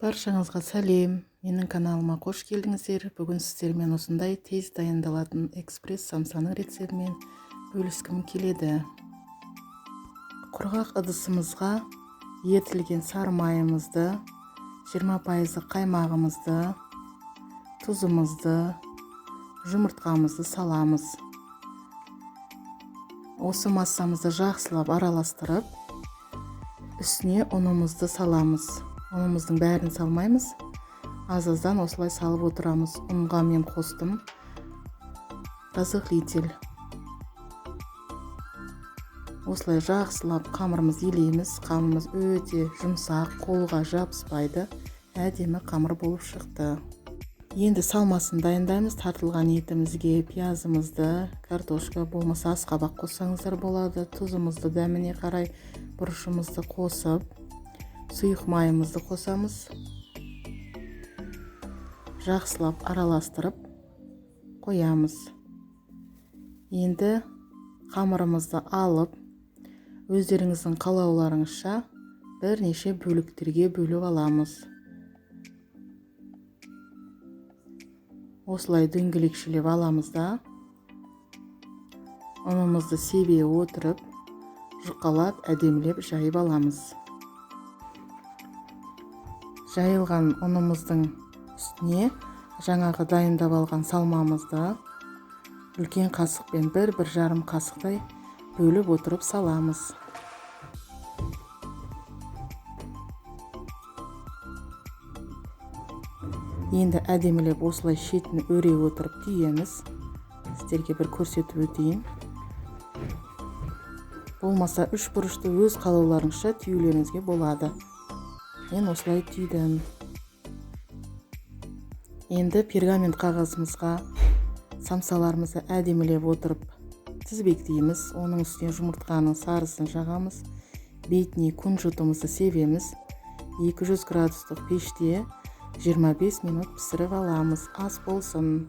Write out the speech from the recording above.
Баршаңызға сәлем. Менің каналыма қош келдіңіздер. Бүгін сіздермен осындай тез дайындалатын экспресс самсаның рецептімен бөліскім келеді. Құрғақ ыдысымызға ерітілген сары майымызды, 20% қаймағымызды, тұзымызды, жұмыртқамызды саламыз. Осы массамызды жақсылап араластырып, үстіне ұнымызды саламыз. Ұнымыздың бәрін салмаймыз. Аз-аздан осылай салып отырамыз. Ұнға мен қостым разрыхлитель. Осылай жақсылап қамырымыз елейміз. Қамырымыз өте жұмсақ, қолға жабыспайды. Әдемі қамыр болып шықты. Енді салмасын дайындаймыз. Тартылған етімізге пиязымызды, картошка болмаса асқабақ қоссаңыздар болады. Тұзымызды дәміне қарай бұрышымызды қосып, сұйық майымызды қосамыз. Жақсылап араластырып қоямыз. Енді қамырымызды алып, өздеріңіздің қалауларыңызша бірнеше бөліктерге бөліп аламыз. Осылай дөңгелекшелеп аламыз да, ұнымызды себе отырып, жұқалап, әдемілеп жайып аламыз. Жайылған ұнымыздың үстіне жаңағы дайындап алған салмамызды үлкен қасықпен 1-1,5 қасықтай бөліп отырып саламыз. Енді әдемілеп осылай шетін өре отырып түйеміз. Сіздерге бір көрсетіп өтейін. Болмаса 3 бұрышты өз қалауларыңызша түйулеріңізге болады. Мен осылай түйдім. Енді пергамент қағазымызға самсаларымызды әдемілеп отырып тізбектейміз. Оның үстіне жұмыртқаның сарысын жағамыз. Бетіне күнжутымызды себеміз. 200 градустық пеште 25 минут пісіріп аламыз. Ас болсын.